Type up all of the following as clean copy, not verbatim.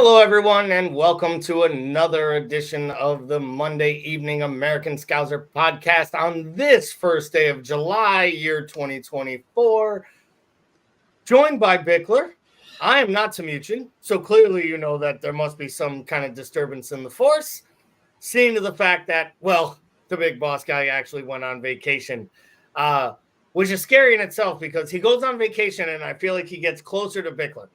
Hello, everyone, and welcome to another edition of the Monday Evening American Scouser podcast on this first day of July, year 2024. Joined by Bickler. I am not Tamuchin, so clearly you know that there must be some kind of disturbance in the force, seeing to the fact that, well, the big boss guy actually went on vacation, which is scary in itself because he goes on vacation and I feel like he gets closer to Bickler.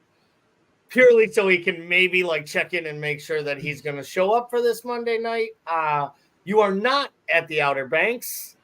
Purely so he can maybe check in and make sure that he's going to show up for this Monday night. You are not at the Outer Banks.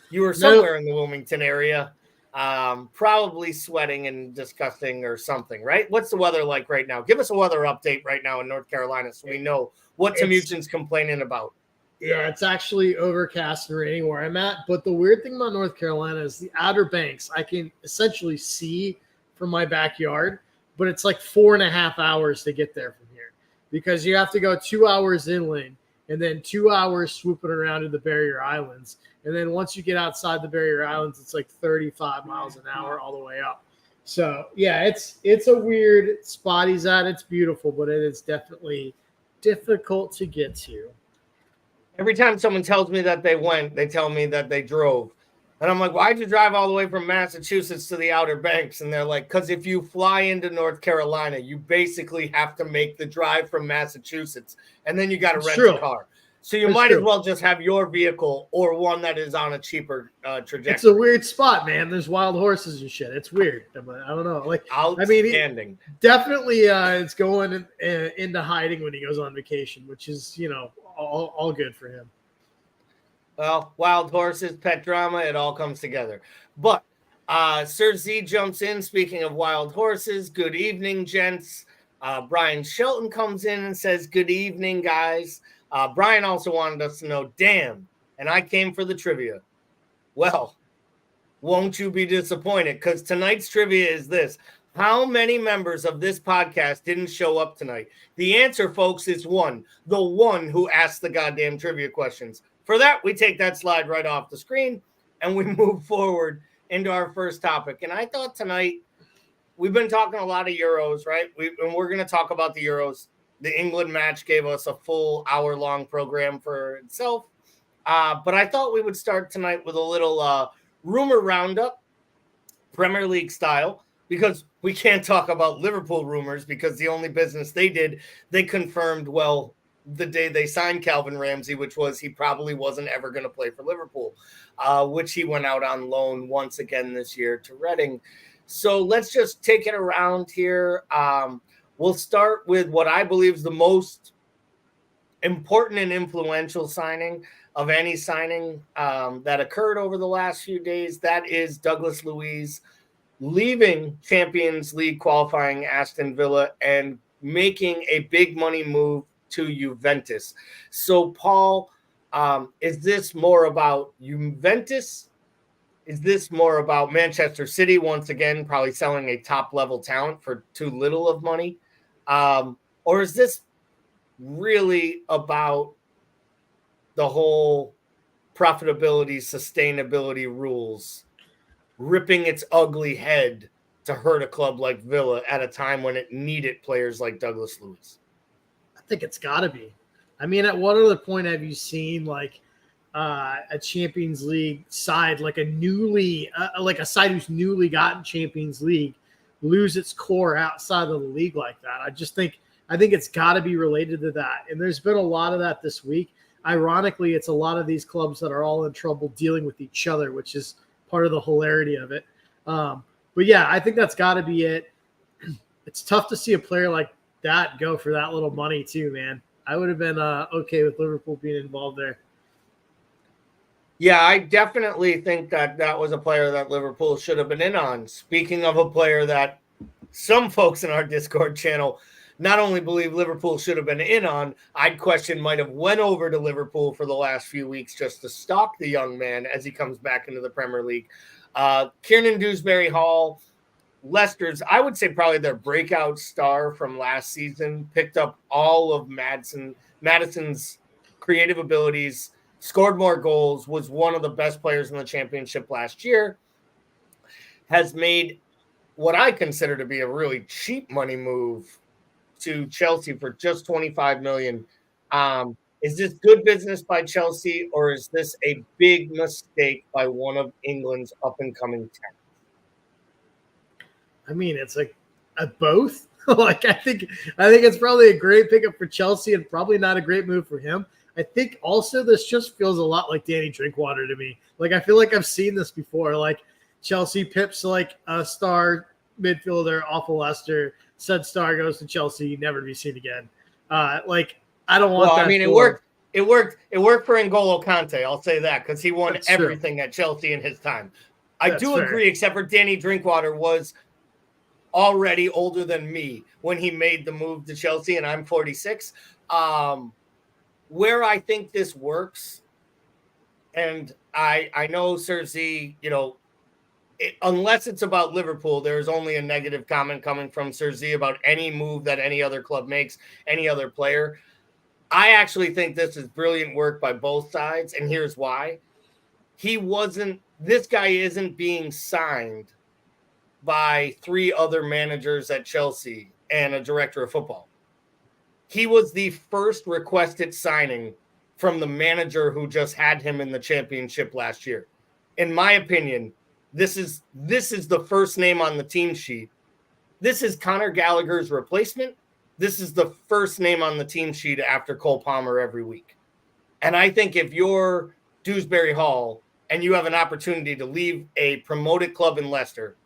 You are somewhere in the Wilmington area, probably sweating and disgusting or something, right? What's the weather like right now? Give us a weather update right now in North Carolina so we know what Tamuchin's complaining about. Yeah, it's actually overcast and raining where I'm at. But the weird thing about North Carolina is the Outer Banks I can essentially see from my backyard, but it's like 4.5 hours to get there from here because you have to go 2 hours inland and then 2 hours swooping around in the Barrier Islands. And then once you get outside the Barrier Islands, it's like 35 miles an hour all the way up. So, yeah, it's a weird spot he's at. It's beautiful, but it is definitely difficult to get to. Every time someone tells me that they went, they tell me that they drove. And I'm like, why'd you drive all the way from Massachusetts to the Outer Banks? And they're like, because if you fly into North Carolina, you basically have to make the drive from Massachusetts. And then you got to rent a car. So you might as well just have your vehicle or one that is on a cheaper trajectory. It's a weird spot, man. There's wild horses and shit. It's weird. I don't know. Outstanding. Definitely it's going into hiding when he goes on vacation, which is, all good for him. Well, wild horses, pet drama, it all comes together. But Sir Z jumps in. Speaking of wild horses, good evening, gents. Brian Shelton comes in and says, good evening, guys. Brian also wanted us to know, damn, and I came for the trivia. Well, won't you be disappointed? Because tonight's trivia is this. How many members of this podcast didn't show up tonight? The answer, folks, is one. The one who asked the goddamn trivia questions. For that, we take that slide right off the screen and we move forward into our first topic. And I thought tonight, we've been talking a lot of Euros, right? And we're going to talk about the Euros. The England match gave us a full hour-long program for itself. But I thought we would start tonight with a little rumor roundup, Premier League style, because we can't talk about Liverpool rumors because the only business they did, they confirmed, well, the day they signed Calvin Ramsey, which was he probably wasn't ever going to play for Liverpool, which he went out on loan once again this year to Reading. So let's just take it around here. We'll start with what I believe is the most important and influential signing of any signing that occurred over the last few days. That is Douglas Luiz leaving Champions League qualifying Aston Villa and making a big money move to Juventus. So, Paul, is this more about Juventus? Is this more about Manchester City once again, probably selling a top-level talent for too little of money? Or is this really about the whole profitability, sustainability rules ripping its ugly head to hurt a club like Villa at a time when it needed players like Douglas Luiz? I think it's got to be. I mean, at what other point have you seen a Champions League side, like a side who's newly gotten Champions League, lose its core outside of the league like that? I think it's got to be related to that. And there's been a lot of that this week. Ironically, it's a lot of these clubs that are all in trouble dealing with each other, which is part of the hilarity of it. But yeah, I think that's got to be it. It's tough to see a player like that go for that little money too, man. I would have been okay with Liverpool being involved there. Yeah, I definitely think that was a player that Liverpool should have been in on. Speaking of a player that some folks in our Discord channel not only believe Liverpool should have been in on, I'd question might have went over to Liverpool for the last few weeks just to stalk the young man as he comes back into the Premier League. Kiernan Dewsbury-Hall, Leicester's, I would say probably their breakout star from last season, picked up all of Maddison's creative abilities, scored more goals, was one of the best players in the championship last year, has made what I consider to be a really cheap money move to Chelsea for just 25 million. Is this good business by Chelsea, or is this a big mistake by one of England's up and coming talents? I mean, it's like both. Like I think it's probably a great pickup for Chelsea and probably not a great move for him. I think also this just feels a lot like Danny Drinkwater to me. Like I feel like I've seen this before. Like Chelsea pips like a star midfielder off of Leicester. Said star goes to Chelsea, never to be seen again. Like I don't want that. I mean, it worked. It worked for N'Golo Kante. I'll say that because he won everything at Chelsea in his time. I do agree, except for Danny Drinkwater was already older than me when he made the move to Chelsea, and I'm 46. Where I think this works, and I know Cersei, unless it's about Liverpool, there's only a negative comment coming from Cersei about any move that any other club makes, any other player. I actually think this is brilliant work by both sides, and here's why. This guy isn't being signed by 3 other managers at Chelsea and a director of football. He was the first requested signing from the manager who just had him in the championship last year. In my opinion, this is the first name on the team sheet. This is Conor Gallagher's replacement. This is the first name on the team sheet after Cole Palmer every week. And I think if you're Dewsbury Hall and you have an opportunity to leave a promoted club in Leicester,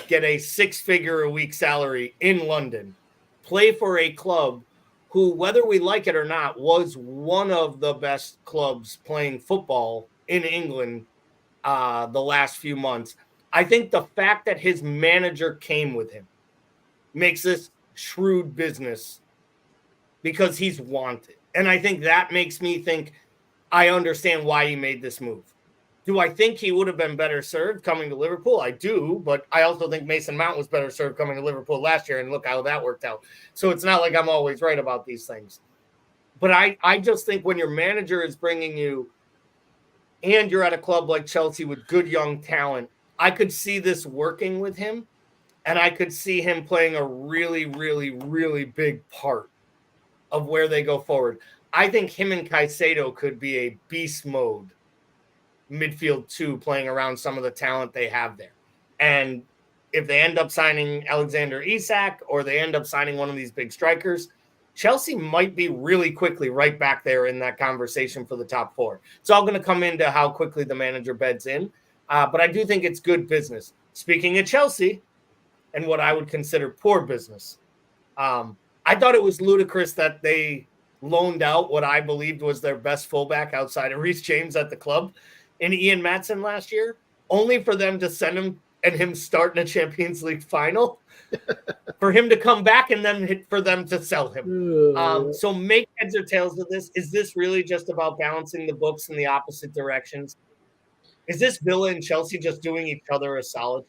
get a 6-figure-a-week salary in London, play for a club who, whether we like it or not, was one of the best clubs playing football in England the last few months. I think the fact that his manager came with him makes this shrewd business because he's wanted. And I think that makes me think I understand why he made this move. Do I think he would have been better served coming to Liverpool? I do, but I also think Mason Mount was better served coming to Liverpool last year, and look how that worked out. So it's not like I'm always right about these things. But I just think when your manager is bringing you and you're at a club like Chelsea with good young talent, I could see this working with him, and I could see him playing a really, really, really big part of where they go forward. I think him and Caicedo could be a beast mode midfield 2 playing around some of the talent they have there. And if they end up signing Alexander Isak or they end up signing one of these big strikers, Chelsea might be really quickly right back there in that conversation for the top 4. It's all going to come into how quickly the manager beds in. But I do think it's good business. Speaking of Chelsea and what I would consider poor business, I thought it was ludicrous that they loaned out what I believed was their best fullback outside of Reece James at the club in Ian Maatsen last year, only for them to send him and him start in a Champions League final, for him to come back and then for them to sell him. So make heads or tails of this. Is this really just about balancing the books in the opposite directions? Is this Villa and Chelsea just doing each other a solid?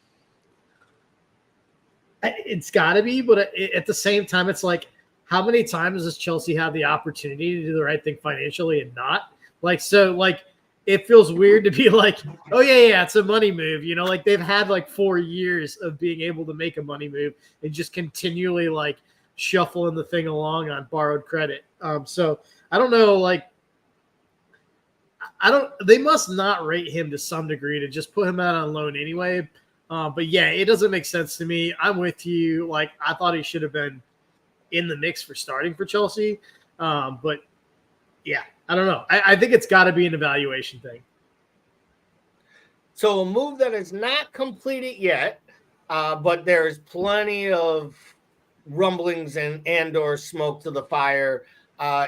It's got to be, but at the same time, it's like, how many times does Chelsea have the opportunity to do the right thing financially and not? It feels weird to be like, oh, yeah, it's a money move. Like they've had like 4 years of being able to make a money move and just continually like shuffling the thing along on borrowed credit. So I don't know, they must not rate him to some degree to just put him out on loan anyway. But yeah, it doesn't make sense to me. I'm with you. Like I thought he should have been in the mix for starting for Chelsea. But yeah, I don't know. I think it's got to be an evaluation thing. So a move that is not completed yet, but there's plenty of rumblings and or smoke to the fire,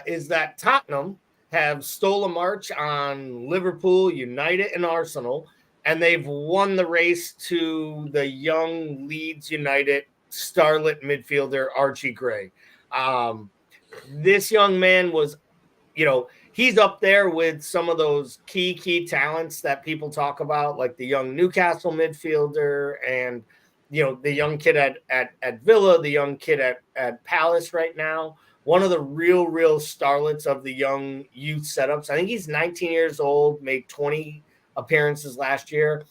is that Tottenham have stole a march on Liverpool, United, and Arsenal, and they've won the race to the young Leeds United starlet midfielder Archie Gray. This young man was, he's up there with some of those key talents that people talk about, like the young Newcastle midfielder and, the young kid at Villa, the young kid at Palace right now. One of the real starlets of the young youth setups. I think he's 19 years old, made 20 appearances last year.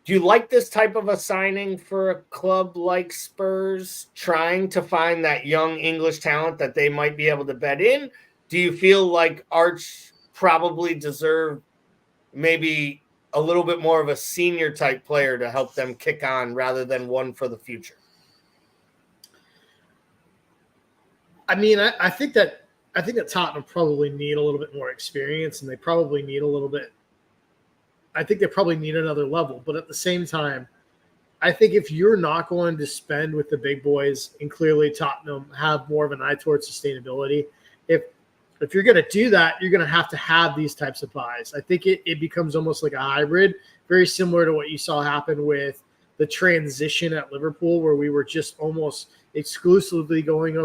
Do you like this type of a signing for a club like Spurs, trying to find that young English talent that they might be able to bet in? Do you feel like Arch probably deserved maybe a little bit more of a senior type player to help them kick on rather than one for the future? I mean, I think that Tottenham probably need a little bit more experience, and they probably need a little bit. I think they probably need another level, but at the same time, I think if you're not going to spend with the big boys, and clearly Tottenham have more of an eye towards sustainability, if you're going to do that, you're going to have these types of buys. I think it becomes almost like a hybrid, very similar to what you saw happen with the transition at Liverpool, where we were just almost exclusively going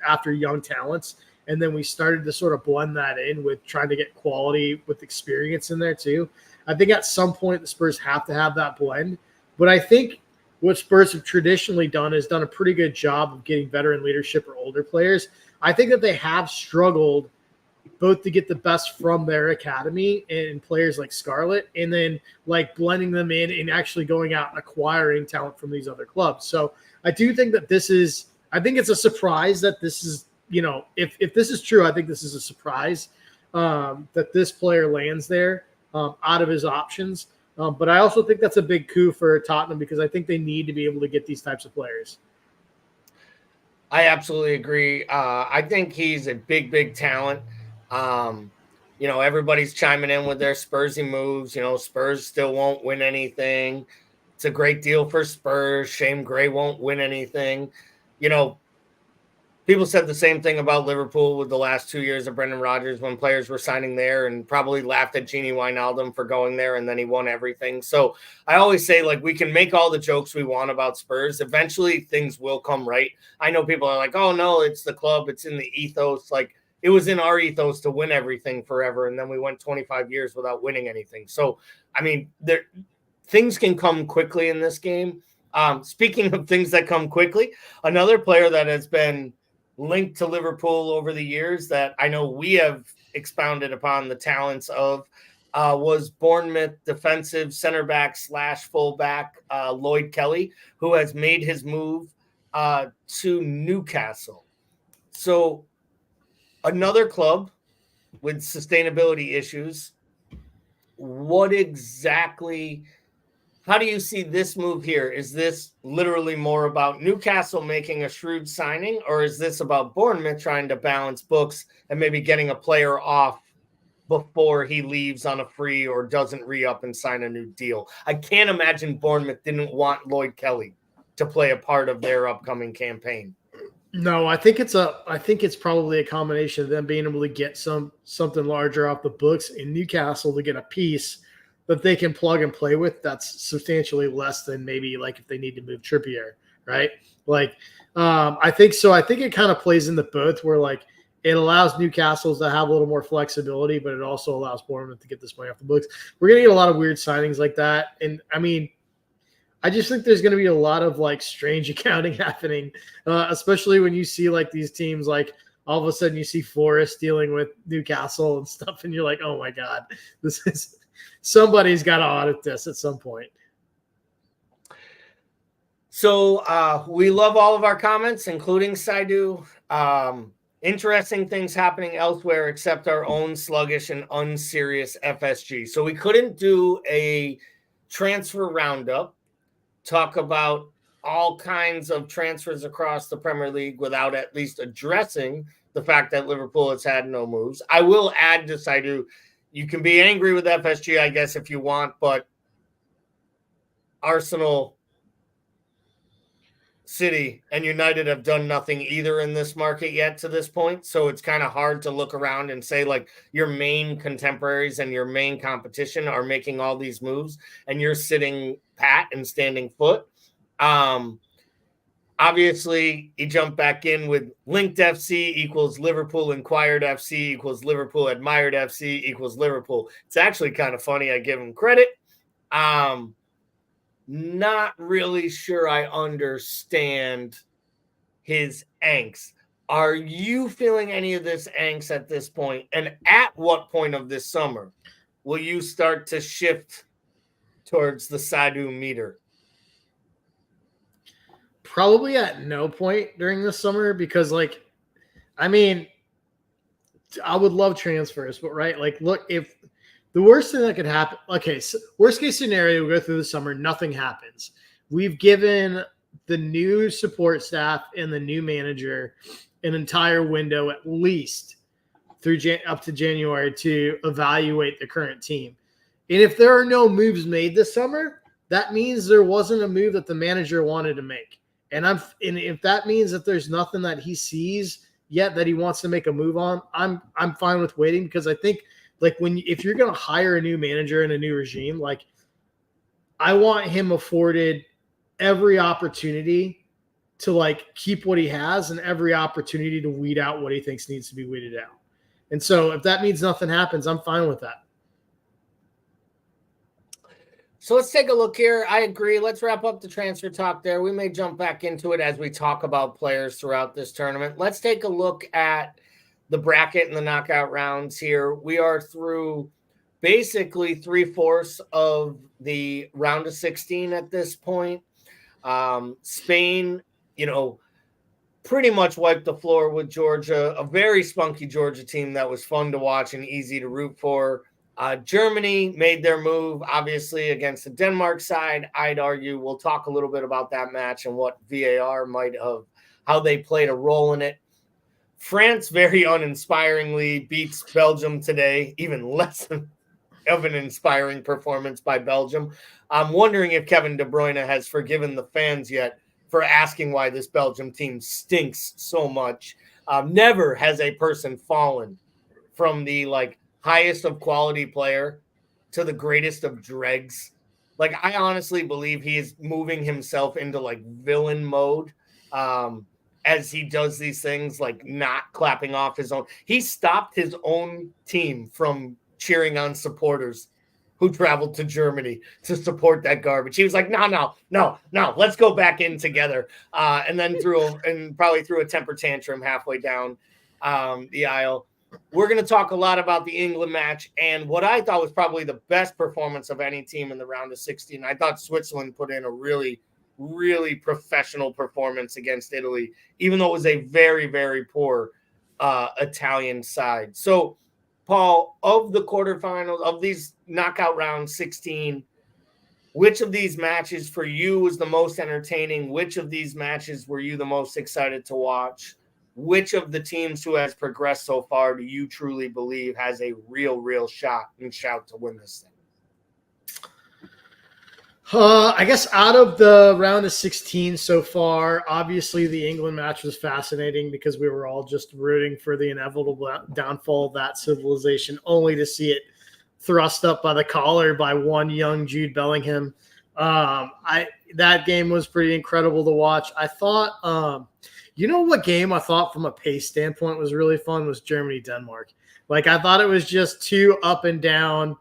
after young talents. And then we started to sort of blend that in with trying to get quality with experience in there too. I think at some point the Spurs have to have that blend. But I think what Spurs have traditionally done is done a pretty good job of getting veteran leadership or older players. I think that they have struggled both to get the best from their academy and players like Scarlett, and then like blending them in and actually going out and acquiring talent from these other clubs. So I do think that I think it's a surprise that this is, if this is true, I think this is a surprise that this player lands there out of his options. But I also think that's a big coup for Tottenham because I think they need to be able to get these types of players. I absolutely agree. I think he's a big talent. Everybody's chiming in with their Spursy moves. Spurs still won't win anything. It's a great deal for Spurs. Shane Gray won't win anything. People said the same thing about Liverpool with the last 2 years of Brendan Rodgers when players were signing there, and probably laughed at Genie Wijnaldum for going there, and then he won everything. So I always say, like, we can make all the jokes we want about Spurs. Eventually things will come right. I know people are like, oh no, it's the club, it's in the ethos. Like, it was in our ethos to win everything forever, and then we went 25 years without winning anything. So, I mean, things can come quickly in this game. Speaking of things that come quickly, another player that has been linked to Liverpool over the years that I know we have expounded upon the talents of was Bournemouth defensive center back / fullback Lloyd Kelly, who has made his move to Newcastle. So another club with sustainability issues. How do you see this move here? Is this literally more about Newcastle making a shrewd signing, or is this about Bournemouth trying to balance books and maybe getting a player off before he leaves on a free or doesn't re-up and sign a new deal? I can't imagine Bournemouth didn't want Lloyd Kelly to play a part of their upcoming campaign. No, I think it's probably a combination of them being able to get something larger off the books in Newcastle to get a piece that they can plug and play with that's substantially less than maybe like if they need to move Trippier, right? Like, I think so. I think it kind of plays into both where like it allows Newcastle to have a little more flexibility, but it also allows Bournemouth to get this money off the books. We're going to get a lot of weird signings like that. And I mean, I just think there's going to be a lot of like strange accounting happening, especially when you see like these teams, like all of a sudden you see Forest dealing with Newcastle and stuff. And you're like, oh my God, somebody's got to audit this at some point. So we love all of our comments, including Saidu. Interesting things happening elsewhere except our own sluggish and unserious FSG. So we couldn't do a transfer roundup, talk about all kinds of transfers across the Premier League without at least addressing the fact that Liverpool has had no moves. I will add to Saidu, you can be angry with FSG, I guess, if you want, but Arsenal, City, and United have done nothing either in this market yet to this point. So it's kind of hard to look around and say, like, your main contemporaries and your main competition are making all these moves and you're sitting pat and standing foot. Obviously, he jumped back in with linked FC equals Liverpool inquired FC equals Liverpool admired FC equals Liverpool. It's actually kind of funny. I give him credit. Not really sure I understand his angst. Are you feeling any of this angst at this point? And at what point of this summer will you start to shift towards the Saidu meter? Probably at no point during the summer because, like, I mean, I would love transfers, but right, like, look, if the worst thing that could happen, okay, so worst case scenario, we go through the summer, nothing happens. We've given the new support staff and the new manager an entire window at least through up to January to evaluate the current team. And if there are no moves made this summer, that means there wasn't a move that the manager wanted to make. And if that means that there's nothing that he sees yet that he wants to make a move on, I'm fine with waiting because I think like if you're going to hire a new manager and a new regime, like I want him afforded every opportunity to like keep what he has and every opportunity to weed out what he thinks needs to be weeded out. And so if that means nothing happens, I'm fine with that. So let's take a look here. I agree. Let's wrap up the transfer talk there. We may jump back into it as we talk about players throughout this tournament. Let's take a look at the bracket and the knockout rounds here. We are through basically 3/4 of the round of 16 at this point. Spain, pretty much wiped the floor with Georgia, a very spunky Georgia team that was fun to watch and easy to root for. Germany made their move, obviously, against the Denmark side. I'd argue we'll talk a little bit about that match and what VAR might have, how they played a role in it. France very uninspiringly beats Belgium today, even less of an inspiring performance by Belgium. I'm wondering if Kevin De Bruyne has forgiven the fans yet for asking why this Belgium team stinks so much. Never has a person fallen from the highest of quality player to the greatest of dregs. Like, I honestly believe he is moving himself into villain mode as he does these things, not clapping off his own. He stopped his own team from cheering on supporters who traveled to Germany to support that garbage. He was like, no, let's go back in together. And then probably threw a temper tantrum halfway down the aisle. We're going to talk a lot about the England match and what I thought was probably the best performance of any team in the round of 16. I thought Switzerland put in a really, really professional performance against Italy, even though it was a very, very poor Italian side. So, Paul, of the quarterfinals, of these knockout round 16, which of these matches for you was the most entertaining? Which of these matches were you the most excited to watch? Which of the teams who has progressed so far do you truly believe has a real shot and shout to win this thing? I guess out of the round of 16 so far, obviously the England match was fascinating because we were all just rooting for the inevitable downfall of that civilization, only to see it thrust up by the collar by one young Jude Bellingham. That game was pretty incredible to watch. I thought, you know what game I thought from a pace standpoint was really fun was Germany-Denmark. I thought it was just too up and down.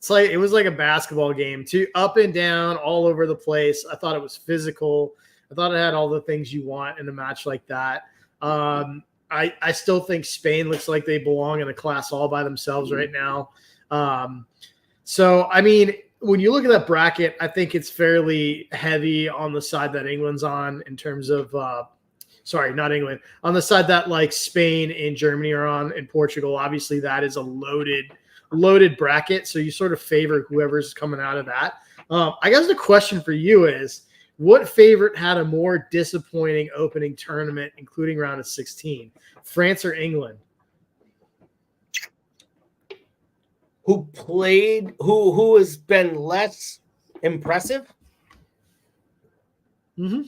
It was like a basketball game, too up and down all over the place. I thought it was physical. I thought it had all the things you want in a match like that. I still think Spain looks like they belong in a class all by themselves right now. So, I mean, when you look at that bracket, I think it's fairly heavy on the side that England's on in terms of sorry, not England, on the side that Spain and Germany are on and Portugal. Obviously, that is a loaded bracket. So you sort of favor whoever's coming out of that. I guess the question for you is, what favorite had a more disappointing opening tournament, including round of 16, France or England? Who has been less impressive? Mm-hmm.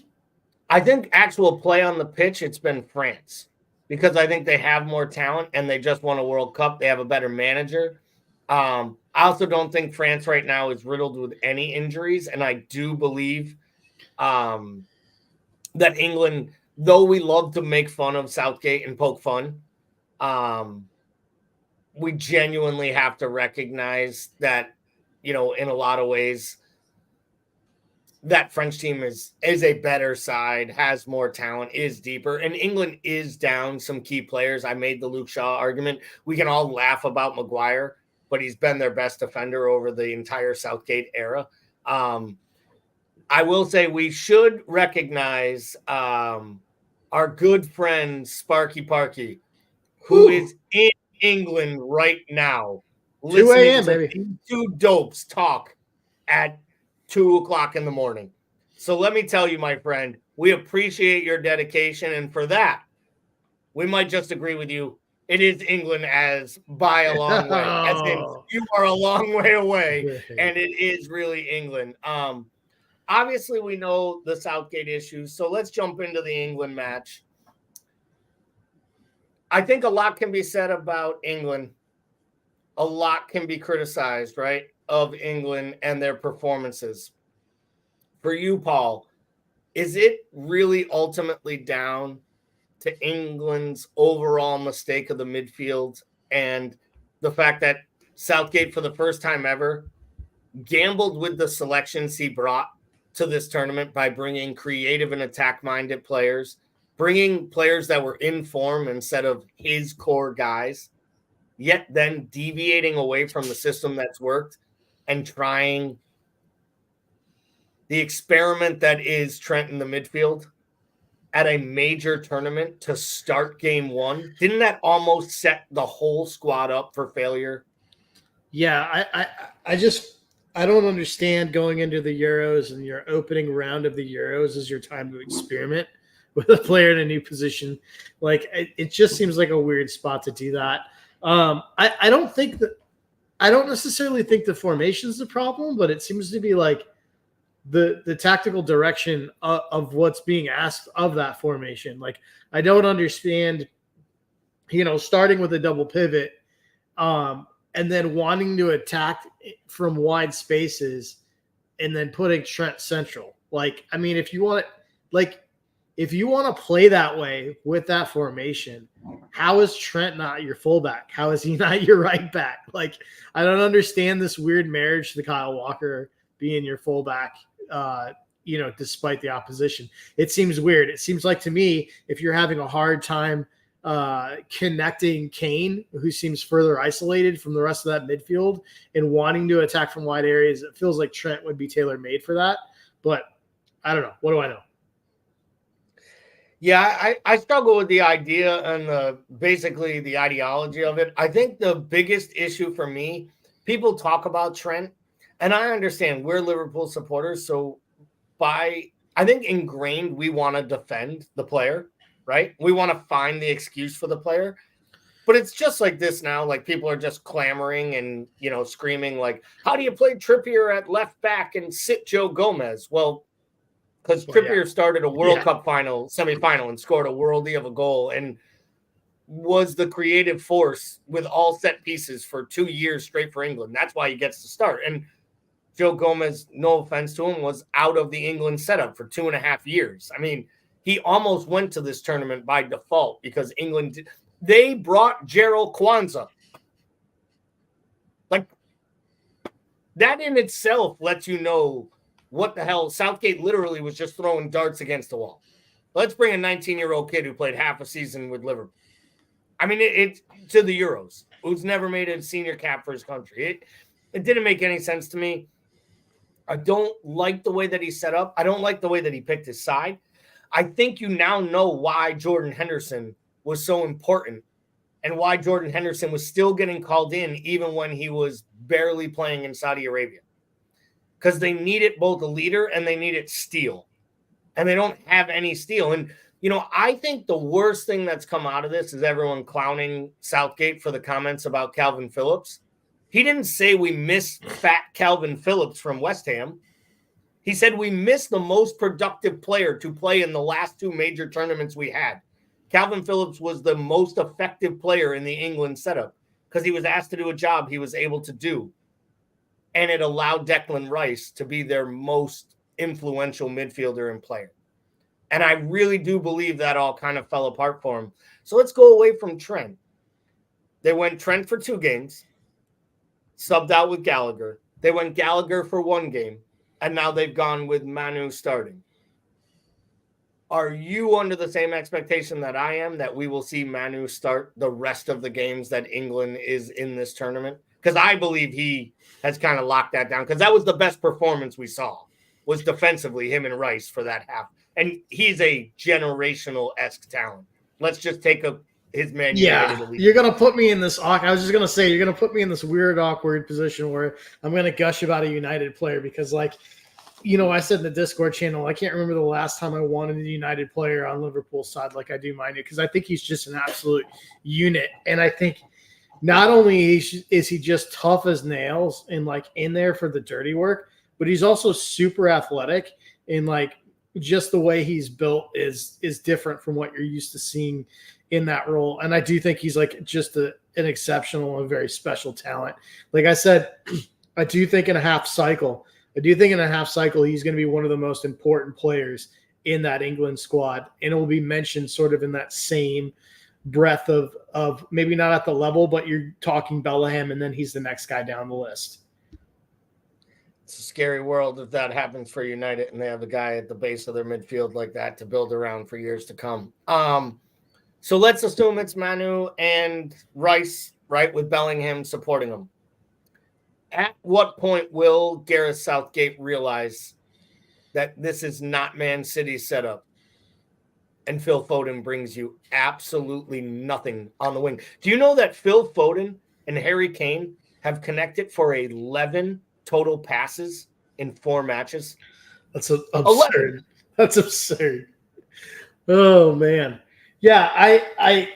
I think actual play on the pitch, it's been France because I think they have more talent and they just won a World Cup. They have a better manager. I also don't think France right now is riddled with any injuries. And I do believe that England, though we love to make fun of Southgate and poke fun, we genuinely have to recognize that, in a lot of ways, that French team is a better side, has more talent, is deeper, and England is down some key players. I made the Luke Shaw argument. We can all laugh about Maguire, but he's been their best defender over the entire Southgate era. I will say we should recognize our good friend Sparky Parky, who is in England right now, 2 listening a.m., to baby. these two dopes talk at 2 o'clock in the morning. So let me tell you, my friend, we appreciate your dedication. And for that, we might just agree with you. It is England as by a long way, as in you are a long way away, and it is really England. Obviously, we know the Southgate issues, so let's jump into the England match. I think a lot can be said about England. A lot can be criticized, right, of England and their performances. For you, Paul, is it really ultimately down to England's overall mistake of the midfield and the fact that Southgate, for the first time ever, gambled with the selections he brought to this tournament by bringing creative and attack-minded players, bringing players that were in form instead of his core guys, yet then deviating away from the system that's worked and trying the experiment that is Trent in the midfield at a major tournament to start game one? Didn't that almost set the whole squad up for failure? Yeah, I don't understand going into the Euros and your opening round of the Euros is your time to experiment with a player in a new position. Like it just seems like a weird spot to do that. I don't think that I don't necessarily think the formation is the problem, but it seems to be like the tactical direction of what's being asked of that formation. Like I don't understand, starting with a double pivot, and then wanting to attack from wide spaces, and then putting Trent central. Like, I mean, if you want to play that way with that formation, how is Trent not your fullback? How is he not your right back? Like, I don't understand this weird marriage to Kyle Walker being your fullback, despite the opposition. It seems weird. It seems like to me, if you're having a hard time connecting Kane, who seems further isolated from the rest of that midfield, and wanting to attack from wide areas, it feels like Trent would be tailor-made for that. But I don't know. What do I know? Yeah, I struggle with the idea and basically the ideology of it. I think the biggest issue for me, people talk about Trent, and I understand we're Liverpool supporters, so I think ingrained we want to defend the player, right? We want to find the excuse for the player. But it's just like this now. Like people are just clamoring and, screaming like, how do you play Trippier at left back and sit Joe Gomez? Well, because Trippier started a World Cup semifinal and scored a worldie of a goal and was the creative force with all set pieces for 2 years straight for England. That's why he gets to start. And Joe Gomez, no offense to him, was out of the England setup for 2.5 years. I mean, he almost went to this tournament by default because England, they brought Gerald Kwanzaa. Like, that in itself lets you know what the hell. Southgate literally was just throwing darts against the wall. Let's bring a 19-year-old kid who played half a season with Liverpool. I mean, it's to the Euros, who's never made a senior cap for his country. It didn't make any sense to me. I don't like the way that he set up. I don't like the way that he picked his side. I think you now know why Jordan Henderson was so important and why Jordan Henderson was still getting called in even when he was barely playing in Saudi Arabia. Because they needed both a leader and they needed steel. And they don't have any steel. And, I think the worst thing that's come out of this is everyone clowning Southgate for the comments about Calvin Phillips. He didn't say we miss fat Calvin Phillips from West Ham. He said we miss the most productive player to play in the last 2 major tournaments we had. Calvin Phillips was the most effective player in the England setup because he was asked to do a job he was able to do. And it allowed Declan Rice to be their most influential midfielder and player. And I really do believe that all kind of fell apart for him. So let's go away from Trent. They went Trent for 2 games, subbed out with Gallagher. They went Gallagher for 1 game, and now they've gone with Manu starting. Are you under the same expectation that I am that we will see Manu start the rest of the games that England is in this tournament? because I believe he has kind of locked that down because that was the best performance we saw was defensively, him and Rice for that half. And he's a generational-esque talent. Let's just take his Man United elite. You're gonna put me in this. I was just gonna say you're gonna put me in this weird, awkward position where I'm gonna gush about a United player because, like, I said in the Discord channel, I can't remember the last time I wanted a United player on Liverpool's side like I do mine because I think he's just an absolute unit, and I think not only is he just tough as nails and like in there for the dirty work, but he's also super athletic and like just the way he's built is different from what you're used to seeing in that role. And I do think he's like just an exceptional and very special talent. Like I said, I do think in a half cycle, he's going to be one of the most important players in that England squad. And it will be mentioned sort of in that same breadth of maybe not at the level, but you're talking Bellingham and then he's the next guy down the list. It's a scary world if that happens for United and they have a guy at the base of their midfield like that to build around for years to come. So let's assume it's Manu and Rice, right, with Bellingham supporting him. At what point will Gareth Southgate realize that this is not Man City's setup and Phil Foden brings you absolutely nothing on the wing? Do you know that Phil Foden and Harry Kane have connected for 11 total passes in 4 matches? That's absurd. 11. That's absurd. Oh, man. Yeah, I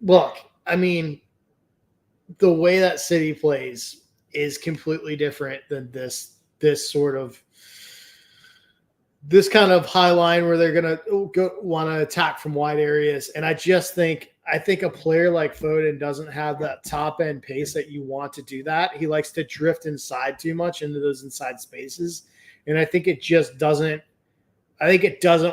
look, I mean, the way that City plays is completely different than this kind of high line where they're going to want to attack from wide areas. And I think a player like Foden doesn't have that top end pace that you want to do that. He likes to drift inside too much into those inside spaces. And I think it just doesn't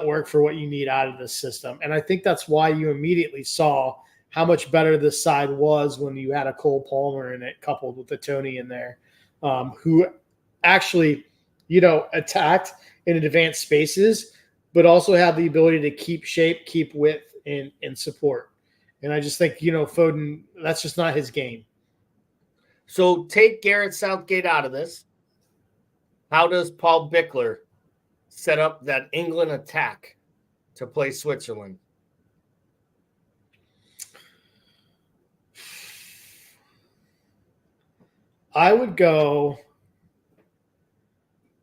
work for what you need out of this system. And I think that's why you immediately saw how much better this side was when you had a Cole Palmer in it coupled with the Tony in there, who actually, attacked in advanced spaces, but also had the ability to keep shape, keep width, and support. And I just think, Foden, that's just not his game. So take Gareth Southgate out of this. How does Paul Bickler set up that England attack to play Switzerland? I would go.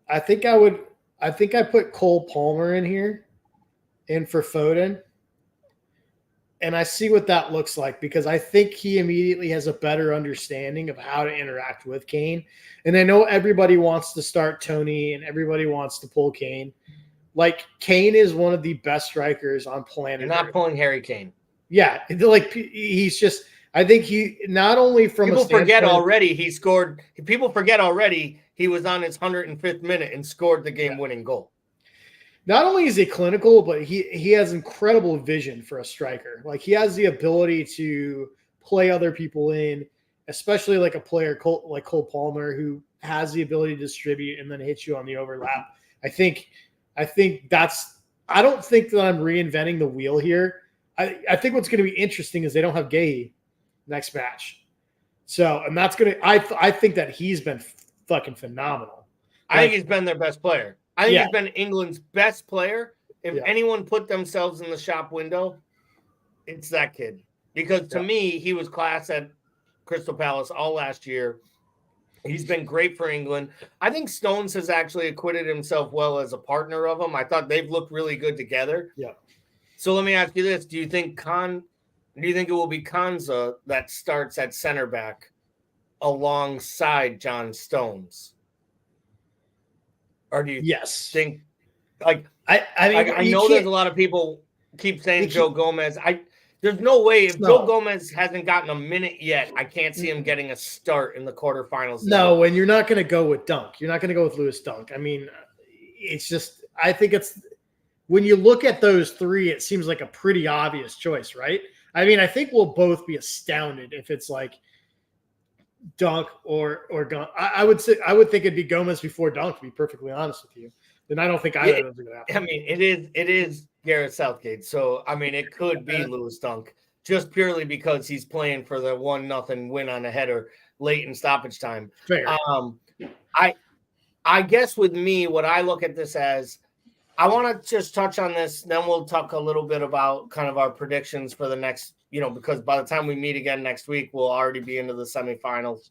I think I put Cole Palmer in here and for Foden. And I see what that looks like because I think he immediately has a better understanding of how to interact with Kane. And I know everybody wants to start Tony and everybody wants to pull Kane. Like, Kane is one of the best strikers on planet You're not Earth. pulling Harry Kane. Yeah, like he's just – I think he not only from People forget already he scored – people forget already he was on his 105th minute and scored the game-winning goal. Not only is he clinical, but he has incredible vision for a striker. Like, he has the ability to play other people in, especially like a player like Cole Palmer, who has the ability to distribute and then hit you on the overlap. I think that's – I don't think that I'm reinventing the wheel here. I think what's going to be interesting is they don't have Gueye next match. So, and that's going to – I think that he's been fucking phenomenal. I think he's been their best player. I think he's been England's best player. If anyone put themselves in the shop window, it's that kid. Because to me, he was class at Crystal Palace all last year. He's been great for England. I think Stones has actually acquitted himself well as a partner of him. I thought they've looked really good together. Yeah. So let me ask you this. Do you think it will be Konsa that starts at center back alongside John Stones? Or do you think, like, I know there's a lot of people keep saying Joe Gomez. There's no way if Joe Gomez hasn't gotten a minute yet, I can't see him getting a start in the quarterfinals. No, and you're not going to go with Dunk. You're not going to go with Lewis Dunk. I mean, it's just, I think it's, when you look at those three, it seems like a pretty obvious choice, right? I mean, I think we'll both be astounded if it's like Dunk or Dunk. I would think it'd be Gomez before Dunk, to be perfectly honest with you. Then I don't think either of those are going to happen. I mean, it is Gareth Southgate. So, I mean, it could be Lewis Dunk just purely because he's playing for the 1-0 win on a header late in stoppage time. Fair. I guess with me, what I look at this as, I want to just touch on this, then we'll talk a little bit about kind of our predictions for the next, because by the time we meet again next week, we'll already be into the semifinals.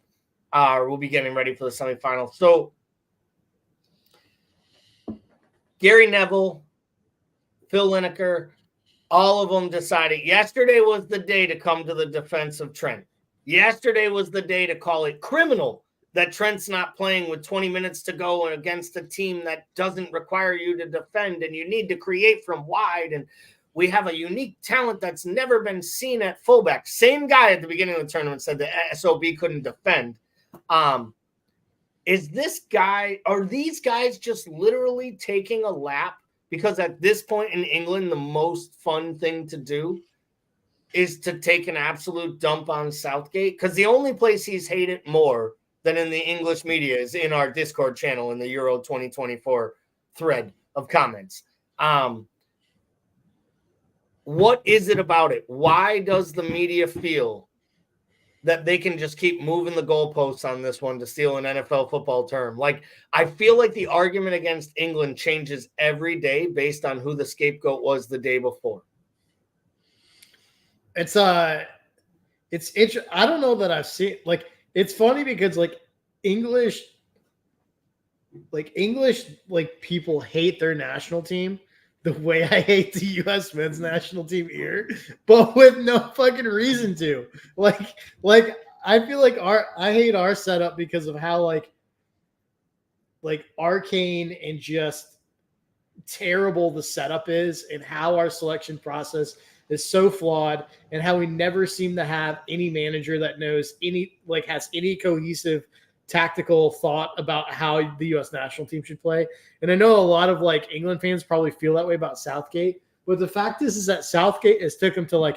We'll be getting ready for the semifinals. So Gary Neville, Phil Lineker, all of them decided yesterday was the day to come to the defense of Trent. Yesterday was the day to call it criminal that Trent's not playing with 20 minutes to go and against a team that doesn't require you to defend, and you need to create from wide. And we have a unique talent that's never been seen at fullback. Same guy at the beginning of the tournament said the SOB couldn't defend. Is this guy, are these guys just literally taking a lap? Because at this point in England, the most fun thing to do is to take an absolute dump on Southgate. Because the only place he's hated more than in the English media is in our Discord channel in the Euro 2024 thread of comments. What is it about it? Why does the media feel that they can just keep moving the goalposts on this one, to steal an NFL football term? Like, I feel like the argument against England changes every day based on who the scapegoat was the day before. It's interesting. I don't know that I've seen, like, it's funny because English people hate their national team the way I hate the U.S. men's national team here, but with no fucking reason to. Like I feel like I hate our setup because of how like arcane and just terrible the setup is, and how our selection process is so flawed, and how we never seem to have any manager that knows has any cohesive tactical thought about how the U.S. national team should play. And I know a lot of England fans probably feel that way about Southgate, but the fact is that Southgate has took him to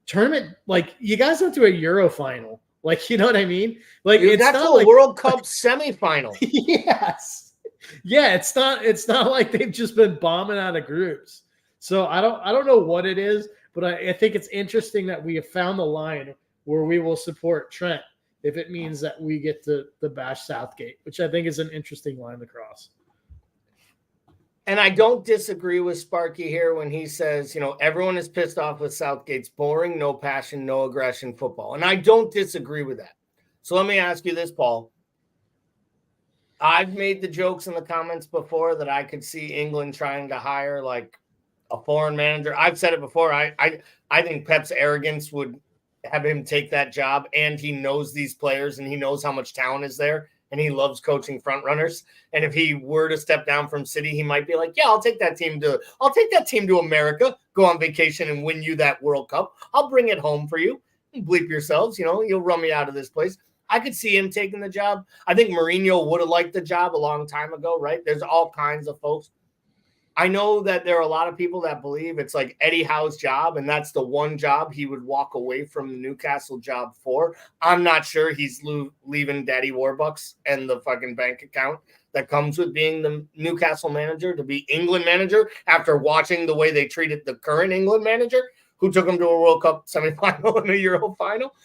tournament. You guys went to a Euro final. You know what I mean? It's not a World Cup semifinal. Yes. Yeah. It's not like they've just been bombing out of groups. So I don't know what it is, but I think it's interesting that we have found the line where we will support Trent if it means that we get to bash Southgate, which I think is an interesting line to cross. And I don't disagree with Sparky here when he says, everyone is pissed off with Southgate's boring, no passion, no aggression football. And I don't disagree with that. So let me ask you this, Paul. I've made the jokes in the comments before that I could see England trying to hire a foreign manager. I've said it before. I think Pep's arrogance would have him take that job, and he knows these players and he knows how much talent is there, and he loves coaching front runners. And if he were to step down from City, he might be like, yeah, I'll take that team to America, go on vacation and win you that World Cup. I'll bring it home for you. Bleep yourselves, you'll run me out of this place. I could see him taking the job. I think Mourinho would have liked the job a long time ago, right? There's all kinds of folks. I know that there are a lot of people that believe it's Eddie Howe's job, and that's the one job he would walk away from the Newcastle job for. I'm not sure he's leaving Daddy Warbucks and the fucking bank account that comes with being the Newcastle manager to be England manager after watching the way they treated the current England manager who took him to a World Cup semifinal and a Euro final.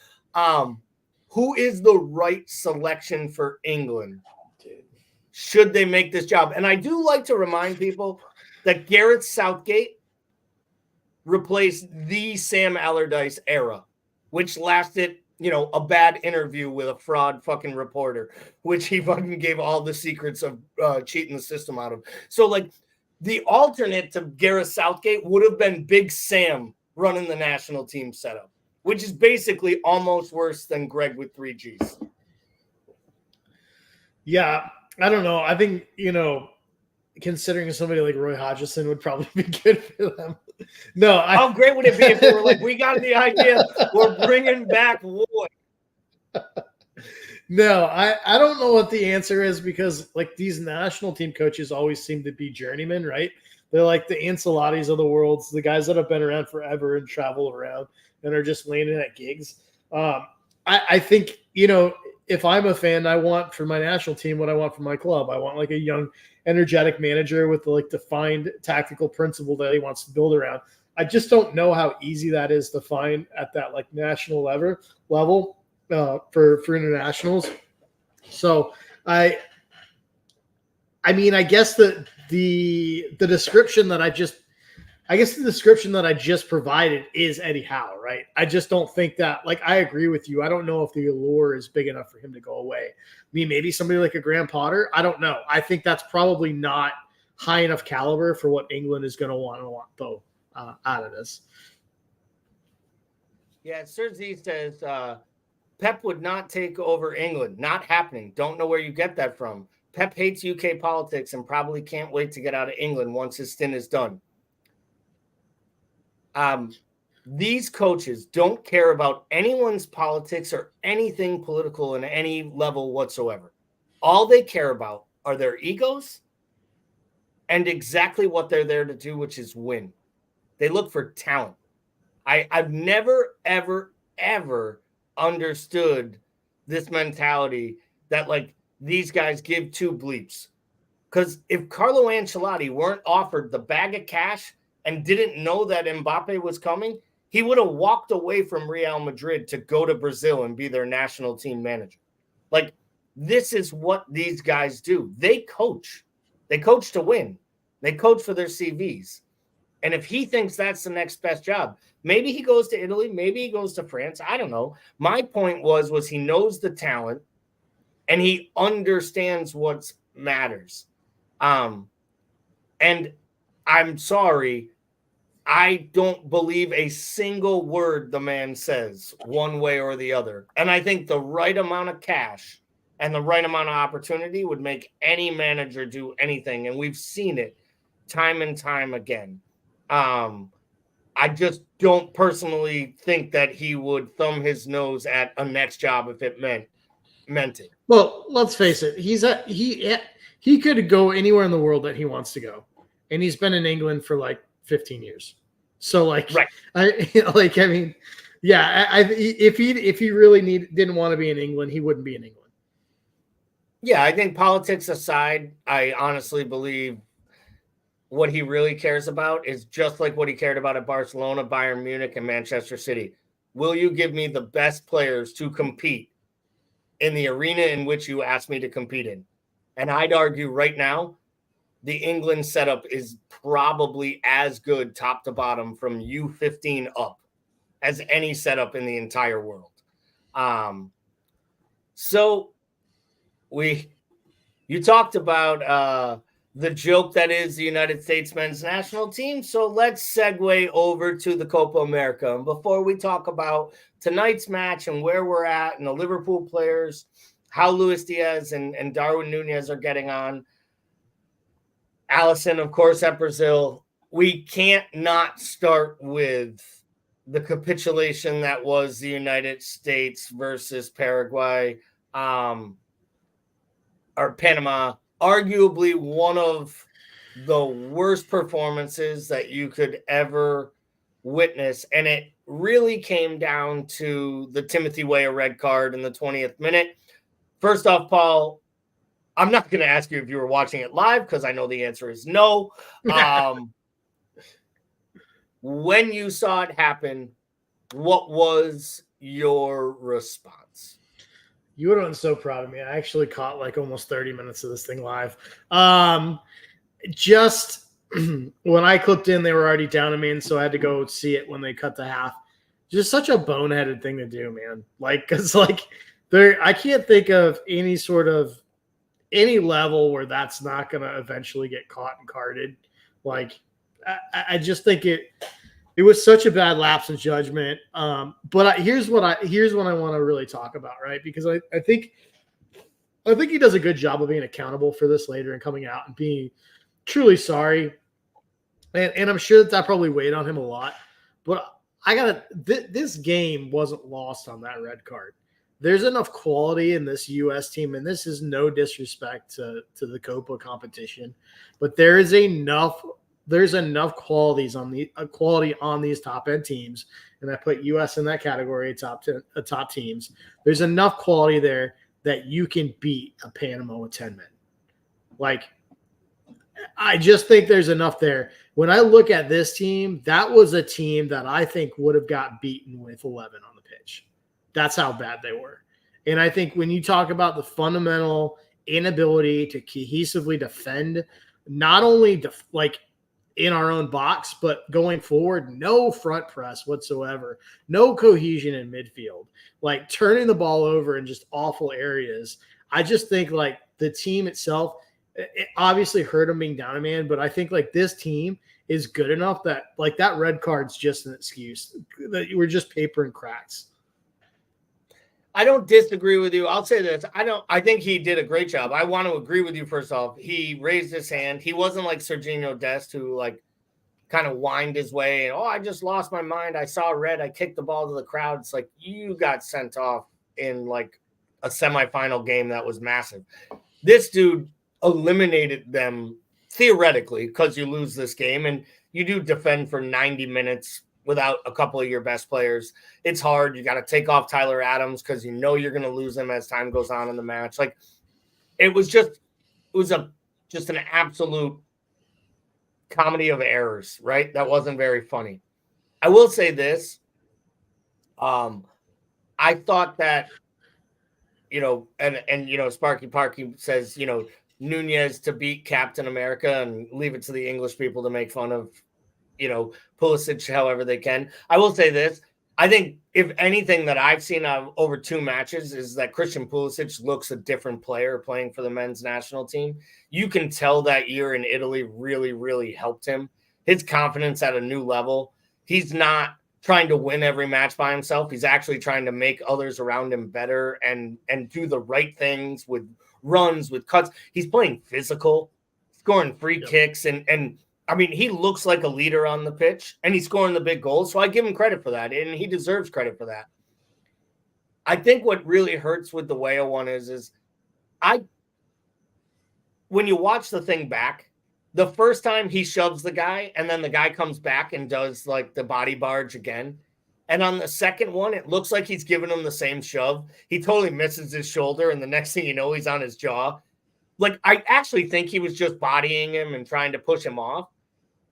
Who is the right selection for England? Should they make this job? And I do like to remind people that Gareth Southgate replaced the Sam Allardyce era, which lasted, a bad interview with a fraud fucking reporter, which he fucking gave all the secrets of cheating the system out of. So, the alternate to Gareth Southgate would have been Big Sam running the national team setup, which is basically almost worse than Greg with 3 Gs. Yeah, I don't know. I think, considering somebody like Roy Hodgson would probably be good for them. No, how great would it be if they were we got the idea, we're bringing back Roy? No, I don't know what the answer is, because these national team coaches always seem to be journeymen, right? They're like the Ancelottis of the world, the guys that have been around forever and travel around and are just landing at gigs. I think, if I'm a fan, I want for my national team what I want for my club. I want a young, energetic manager with defined tactical principle that he wants to build around. I just don't know how easy that is to find at that national level. for internationals. So I mean, I guess the description that I just provided is Eddie Howe, right? I just don't think that, like, I agree with you. I don't know if the allure is big enough for him to go away. I mean, maybe somebody like a Graham Potter. I don't know. I think that's probably not high enough caliber for what England is going to want though out of this. Yeah, Sir Z says Pep would not take over England. Not happening. Don't know where you get that from. Pep hates UK politics and probably can't wait to get out of England once his stint is done. These coaches don't care about anyone's politics or anything political in any level whatsoever. All they care about are their egos and exactly what they're there to do, which is win. They look for talent. I've never, ever, ever understood this mentality that, like, these guys give two bleeps. Because if Carlo Ancelotti weren't offered the bag of cash and didn't know that Mbappe was coming, he would have walked away from Real Madrid to go to Brazil and be their national team manager. Like, this is what these guys do. They coach. They coach to win. They coach for their CVs. And if he thinks that's the next best job, maybe he goes to Italy, maybe he goes to France. I don't know. My point was he knows the talent and he understands what matters. And I'm sorry, I don't believe a single word the man says one way or the other. And I think the right amount of cash and the right amount of opportunity would make any manager do anything. And we've seen it time and time again. I just don't personally think that he would thumb his nose at a next job if it meant it. Well, let's face it. He could go anywhere in the world that he wants to go, and he's been in England for like 15 years. So, like, right. If he really didn't want to be in England, he wouldn't be in England. Yeah, I think politics aside, I honestly believe what he really cares about is just like what he cared about at Barcelona, Bayern Munich, and Manchester City. Will you give me the best players to compete in the arena in which you asked me to compete in? And I'd argue right now, the England setup is probably as good top to bottom from U15 up as any setup in the entire world. So you talked about the joke that is the United States men's national team. So let's segue over to the Copa America. And before we talk about tonight's match and where we're at and the Liverpool players, how Luis Diaz and Darwin Nunez are getting on, Allison, of course, at Brazil, we can't not start with the capitulation that was the United States versus Paraguay, or Panama. Arguably one of the worst performances that you could ever witness. And it really came down to the Timothy Weah red card in the 20th minute. First off, Paul, I'm not going to ask you if you were watching it live because I know the answer is no. When you saw it happen, what was your response? You would have been so proud of me. I actually caught like almost 30 minutes of this thing live. Just when I clicked in, they were already down to me, and so I had to go see it when they cut to half. Just such a boneheaded thing to do, man. Like, because like I can't think of any level where that's not going to eventually get caught and carded. Like, I just think it was such a bad lapse in judgment. But here's what I want to really talk about, right? Because I think he does a good job of being accountable for this later and coming out and being truly sorry. And I'm sure that probably weighed on him a lot. But this game wasn't lost on that red card. There's enough quality in this U.S. team, and this is no disrespect to the Copa competition, but there's enough quality on these top end teams, and I put U.S. in that category, top teams. There's enough quality there that you can beat a Panama with 10 men. Like, I just think there's enough there. When I look at this team, that was a team that I think would have got beaten with 11 on the pitch. That's how bad they were. And I think when you talk about the fundamental inability to cohesively defend, not only like in our own box, but going forward, no front press whatsoever, no cohesion in midfield, like turning the ball over in just awful areas. I just think like the team itself, it obviously hurt them being down a man, but I think like this team is good enough that like that red card's just an excuse that we're just paper and cracks. I don't disagree with you. I'll say this. I think he did a great job. I want to agree with you first off. He raised his hand. He wasn't like Serginho Dest who like kind of whined his way and I just lost my mind. I saw red. I kicked the ball to the crowd. It's like you got sent off in like a semifinal game that was massive. This dude eliminated them theoretically because you lose this game and you do defend for 90 minutes without a couple of your best players. It's hard. You got to take off Tyler Adams because you know you're going to lose him as time goes on in the match. Like it was just an absolute comedy of errors, right? That wasn't very funny. I will say this. I thought that, Sparky Parky says, Nunez to beat Captain America and leave it to the English people to make fun of, Pulisic however they can. I will say this. I think if anything that I've seen over 2 matches is that Christian Pulisic looks a different player playing for the men's national team. You can tell that year in Italy really, really helped him. His confidence at a new level. He's not trying to win every match by himself. He's actually trying to make others around him better and do the right things with runs, with cuts. He's playing physical, scoring free kicks, and I mean, he looks like a leader on the pitch, and he's scoring the big goals, so I give him credit for that, and he deserves credit for that. I think what really hurts with the Weah one is when you watch the thing back, the first time he shoves the guy, and then the guy comes back and does, like, the body barge again, and on the second one, it looks like he's giving him the same shove. He totally misses his shoulder, and the next thing you know, he's on his jaw. Like, I actually think he was just bodying him and trying to push him off.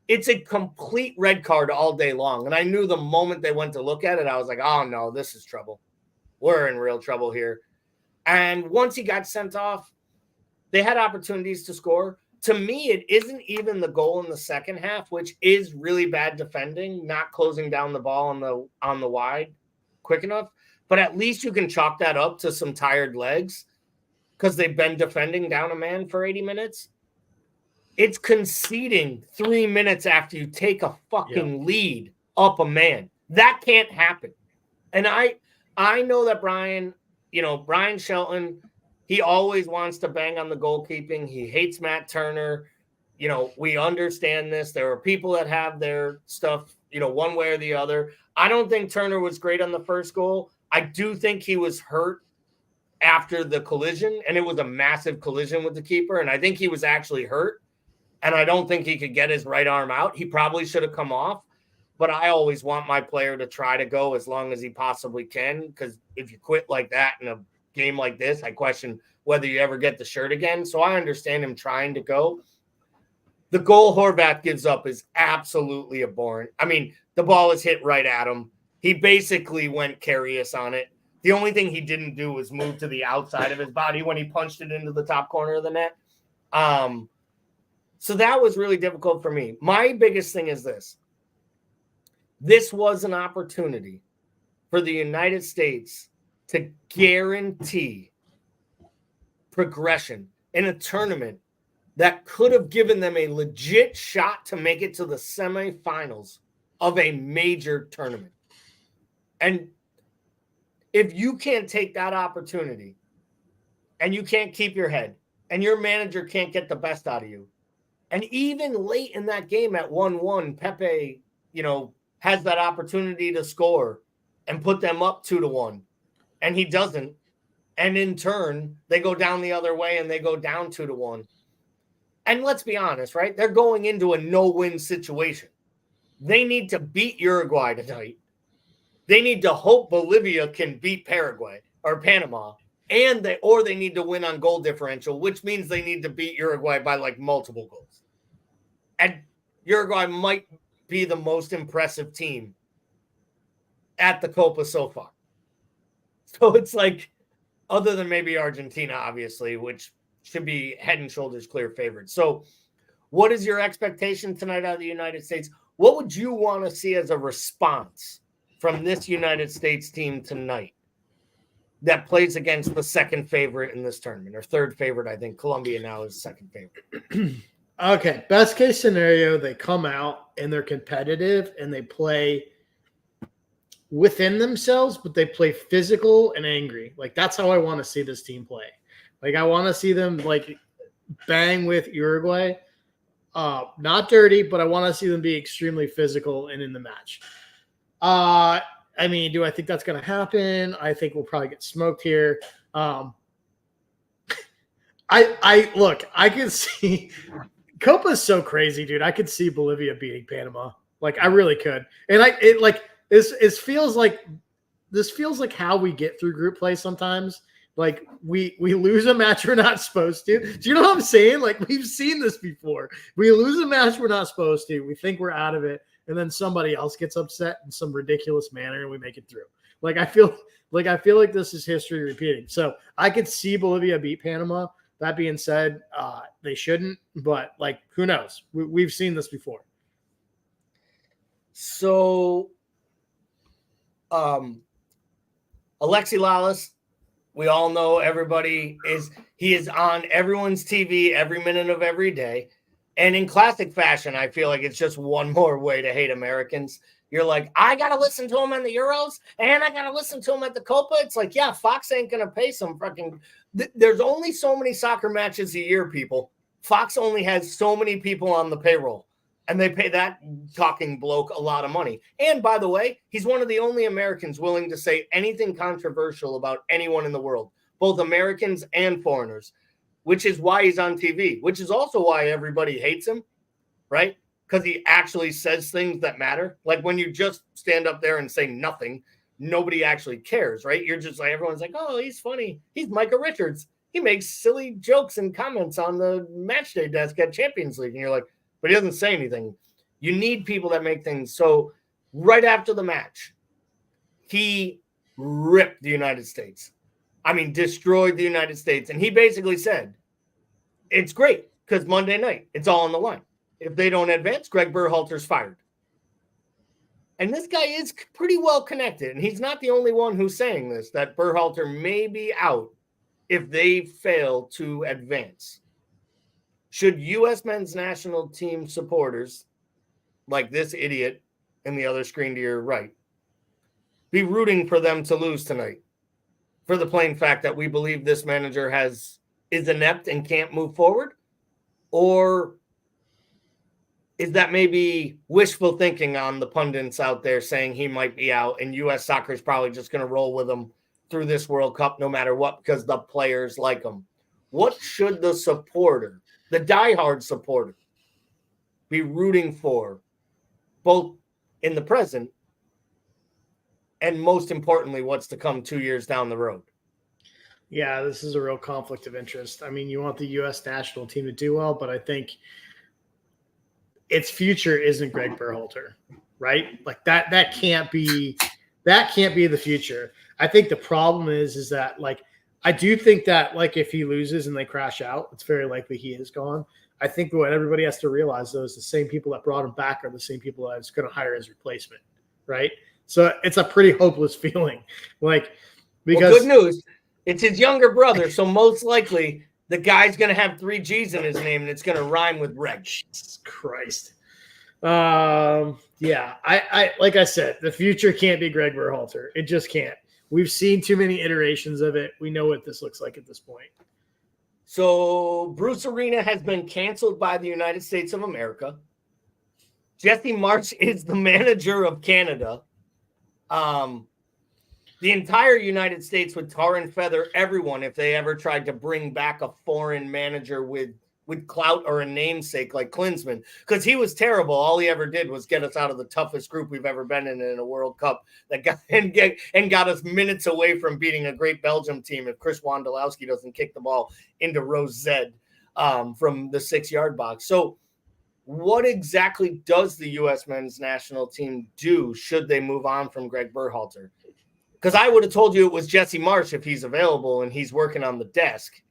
It's a complete red card all day long. And I knew the moment they went to look at it, I was like, oh, no, this is trouble. We're in real trouble here. And once he got sent off, they had opportunities to score. To me, it isn't even the goal in the second half, which is really bad defending, not closing down the ball on the wide quick enough. But at least you can chalk that up to some tired legs because they've been defending down a man for 80 minutes. It's conceding 3 minutes after you take a fucking lead up a man. That can't happen. And I know that Brian Shelton, he always wants to bang on the goalkeeping. He hates Matt Turner. We understand this. There are people that have their stuff, one way or the other. I don't think Turner was great on the first goal. I do think he was hurt after the collision, and it was a massive collision with the keeper, and I think he was actually hurt. And I don't think he could get his right arm out. He probably should have come off. But I always want my player to try to go as long as he possibly can. Because if you quit like that in a game like this, I question whether you ever get the shirt again. So I understand him trying to go. The goal Horvath gives up is absolutely abhorrent. I mean, the ball is hit right at him. He basically went Karius on it. The only thing he didn't do was move to the outside of his body when he punched it into the top corner of the net. So that was really difficult for me. My biggest thing is this. This was an opportunity for the United States to guarantee progression in a tournament that could have given them a legit shot to make it to the semifinals of a major tournament. And if you can't take that opportunity and you can't keep your head and your manager can't get the best out of you, and even late in that game at 1-1, Pepe, has that opportunity to score and put them up 2-1. And he doesn't. And in turn, they go down the other way and they go down 2-1. And let's be honest, right? They're going into a no-win situation. They need to beat Uruguay tonight. They need to hope Bolivia can beat Paraguay or Panama. And they need to win on goal differential, which means they need to beat Uruguay by like multiple goals. And Uruguay might be the most impressive team at the Copa so far. So it's like, other than maybe Argentina, obviously, which should be head and shoulders clear favorites. So what is your expectation tonight out of the United States? What would you want to see as a response from this United States team tonight that plays against the second favorite in this tournament, or third favorite? I think Colombia now is second favorite. Okay, best case scenario, they come out and they're competitive and they play within themselves, but they play physical and angry. Like, that's how I want to see this team play. Like, I want to see them like bang with Uruguay. Not dirty, but I want to see them be extremely physical and in the match. I mean, do I think that's going to happen? I think we'll probably get smoked here. I can see Copa's so crazy, dude. I could see Bolivia beating Panama. Like, I really could. And this feels like how we get through group play sometimes. Like, we lose a match we're not supposed to. Do you know what I'm saying? Like, we've seen this before. We lose a match we're not supposed to. We think we're out of it, and then somebody else gets upset in some ridiculous manner, and we make it through. Like, I feel like this is history repeating. So I could see Bolivia beat Panama. That being said, they shouldn't, but like, who knows? We've seen this before. So, Alexi Lalas, we all know he is on everyone's TV every minute of every day. And in classic fashion, I feel like it's just one more way to hate Americans. You're like, I got to listen to him on the Euros and I got to listen to him at the Copa. It's like, yeah, Fox ain't going to pay some fucking there's only so many soccer matches a year, people. Fox only has so many people on the payroll, and they pay that talking bloke a lot of money. And by the way, he's one of the only Americans willing to say anything controversial about anyone in the world, both Americans and foreigners, which is why he's on TV, which is also why everybody hates him, right? Because he actually says things that matter. Like, when you just stand up there and say nothing, nobody actually cares, right? You're just like, everyone's like, oh, he's funny. He's Micah Richards. He makes silly jokes and comments on the match day desk at Champions League. And you're like, but he doesn't say anything. You need people that make things. So right after the match, he ripped the United States. I mean, destroyed the United States. And he basically said, it's great because Monday night, it's all on the line. If they don't advance, Greg Berhalter's fired. And this guy is pretty well connected. And he's not the only one who's saying this, that Berhalter may be out if they fail to advance. Should U.S. men's national team supporters, like this idiot in the other screen to your right, be rooting for them to lose tonight for the plain fact that we believe this manager is inept and can't move forward? Or is that maybe wishful thinking on the pundits out there saying he might be out and U.S. soccer is probably just going to roll with him through this World Cup no matter what because the players like him? What should the supporter, the diehard supporter, be rooting for, both in the present and most importantly, what's to come 2 years down the road? Yeah, this is a real conflict of interest. I mean, you want the U.S. national team to do well, but I think its future isn't Greg Berhalter, right? Like that can't be the future. I think the problem is that, like, I do think that, like, if he loses and they crash out, it's very likely he is gone. I think what everybody has to realize, though, is the same people that brought him back are the same people that's going to hire his replacement, right? So it's a pretty hopeless feeling. Like, because good news, it's his younger brother, so most likely the guy's going to have 3 G's in his name, and it's going to rhyme with Reg. Jesus Christ. Yeah, I like I said, the future can't be Greg Berhalter. It just can't. We've seen too many iterations of it. We know what this looks like at this point. So Bruce Arena has been canceled by the United States of America. Jesse Marsch is the manager of Canada. The entire United States would tar and feather everyone if they ever tried to bring back a foreign manager with clout or a namesake like Klinsmann, because he was terrible. All he ever did was get us out of the toughest group we've ever been in a World Cup that got us minutes away from beating a great Belgium team if Chris Wondolowski doesn't kick the ball into Rose Zed from the 6-yard box. So what exactly does the U.S. men's national team do should they move on from Greg Berhalter? Because I would have told you it was Jesse Marsh if he's available and he's working on the desk.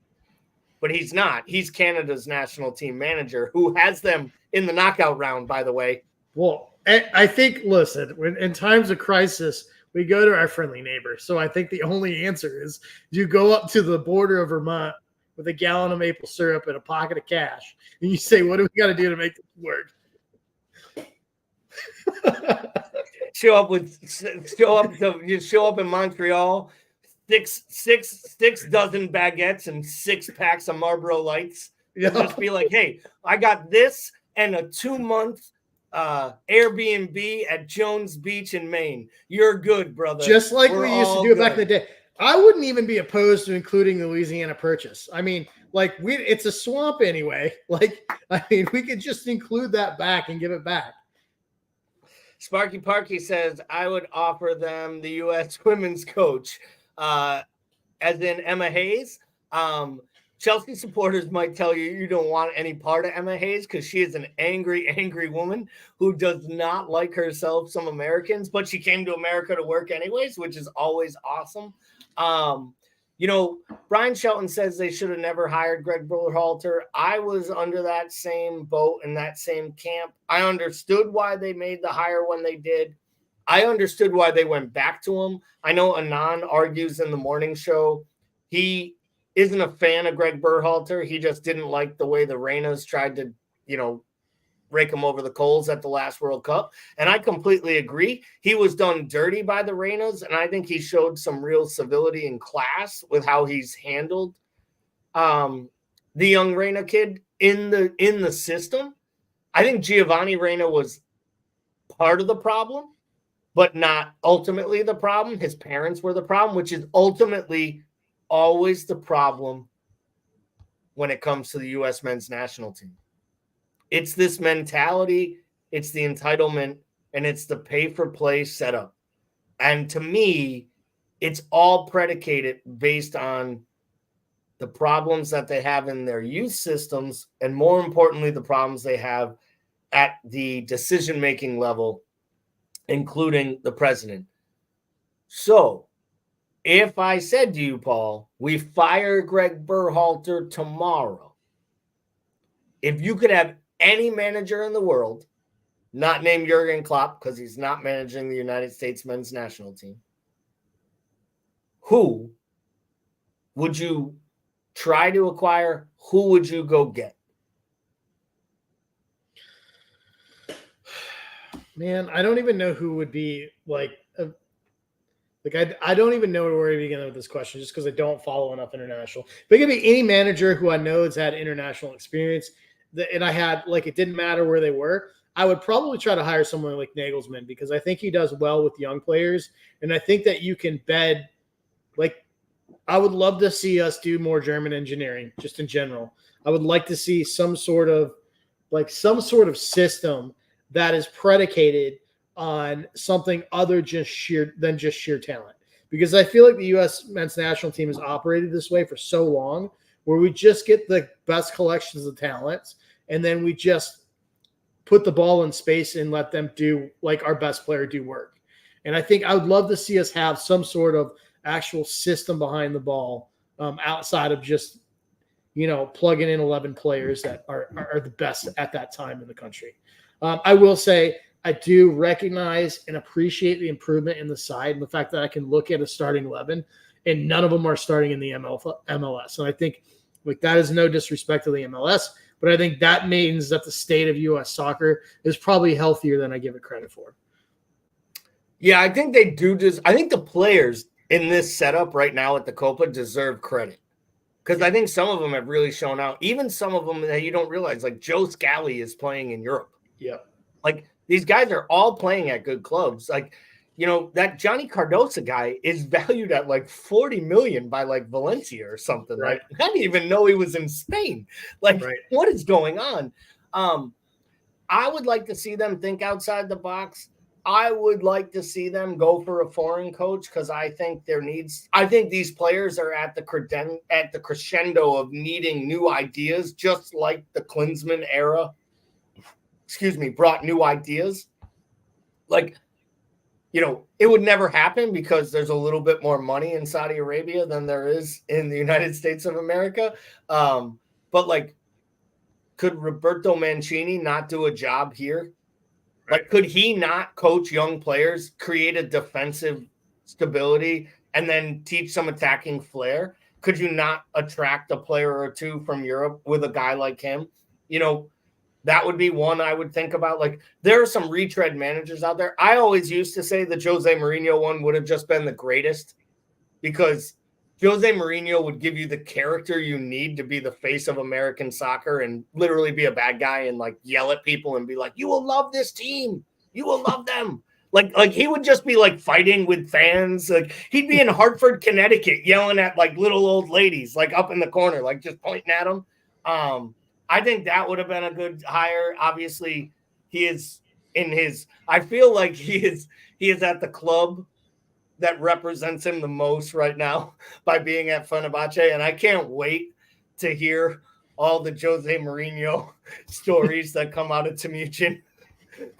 But he's not. He's Canada's national team manager who has them in the knockout round, by the way. Well, I think, listen, when in times of crisis, we go to our friendly neighbor. So I think the only answer is you go up to the border of Vermont with a gallon of maple syrup and a pocket of cash, and you say, what do we got to do to make this work? Show up in Montreal, six dozen baguettes and 6 packs of Marlboro Lights. Yeah. Just be like, hey, I got this and a 2-month Airbnb at Jones Beach in Maine. You're good, brother. Just like we used to do it back in the day. I wouldn't even be opposed to including the Louisiana Purchase. I mean, like it's a swamp anyway. Like, I mean, we could just include that back and give it back. Sparky Parky says, I would offer them the U.S. women's coach, as in Emma Hayes. Chelsea supporters might tell you you don't want any part of Emma Hayes because she is an angry, angry woman who does not like herself, some Americans, but she came to America to work anyways, which is always awesome. Brian Shelton says they should have never hired Greg Berhalter. I was under that same boat in that same camp. I understood why they made the hire when they did. I understood why they went back to him. I know Anand argues in the morning show. He isn't a fan of Greg Berhalter. He just didn't like the way the Reynas tried to, rake him over the coals at the last World Cup. And I completely agree. He was done dirty by the Reynas, and I think he showed some real civility and class with how he's handled the young Reyna kid in the system. I think Giovanni Reyna was part of the problem, but not ultimately the problem. His parents were the problem, which is ultimately always the problem when it comes to the U.S. men's national team. It's this mentality, it's the entitlement, and it's the pay-for-play setup. And to me, it's all predicated based on the problems that they have in their youth systems, and more importantly, the problems they have at the decision-making level, including the president. So, if I said to you, Paul, we fire Greg Berhalter tomorrow, if you could have any manager in the world, not named Jurgen Klopp because he's not managing the United States men's national team, who would you try to acquire? Who would you go get? Man, I don't even know who would be I don't even know where to begin with this question just because I don't follow enough international. But it could be any manager who I know has had international experience. And I had, it didn't matter where they were. I would probably try to hire someone like Nagelsmann because I think he does well with young players. And I think that you can bed, I would love to see us do more German engineering just in general. I would like to see some sort of system that is predicated on something other than just sheer talent. Because I feel like the U.S. men's national team has operated this way for so long, where we just get the best collections of talents, and then we just put the ball in space and let them do, our best player do work. And I think I would love to see us have some sort of actual system behind the ball outside of just, plugging in 11 players that are the best at that time in the country. I will say I do recognize and appreciate the improvement in the side and the fact that I can look at a starting 11 and none of them are starting in the MLS. And I think that is no disrespect to the MLS, but I think that means that the state of U.S. soccer is probably healthier than I give it credit for. Yeah, I think they do. I think the players in this setup right now at the Copa deserve credit because I think some of them have really shown out. Even some of them that you don't realize, like Joe Scally is playing in Europe. Yeah. These guys are all playing at good clubs. That Johnny Cardosa guy is valued at $40 million by Valencia or something. Right. I didn't even know he was in Spain. Right. What is going on? I would like to see them think outside the box. I would like to see them go for a foreign coach because I think these players are at the crescendo of needing new ideas, just like the Klinsmann era. Brought new ideas. it would never happen because there's a little bit more money in Saudi Arabia than there is in the United States of America. But like, could Roberto Mancini not do a job here? Like, could he not coach young players, create a defensive stability, and then teach some attacking flair? Could you not attract a player or two from Europe with a guy like him? That would be one I would think about. Like, there are some retread managers out there. I always used to say the Jose Mourinho one would have just been the greatest because Jose Mourinho would give you the character you need to be the face of American soccer and literally be a bad guy and like yell at people and be like, you will love this team. You will love them. Like he would just be like fighting with fans. Like he'd be in Hartford, Connecticut, yelling at like little old ladies, like up in the corner, like just pointing at them. I think that would have been a good hire. Obviously, I feel like he is at the club that represents him the most right now by being at Fenerbahce. And I can't wait to hear all the Jose Mourinho stories that come out of Timucin.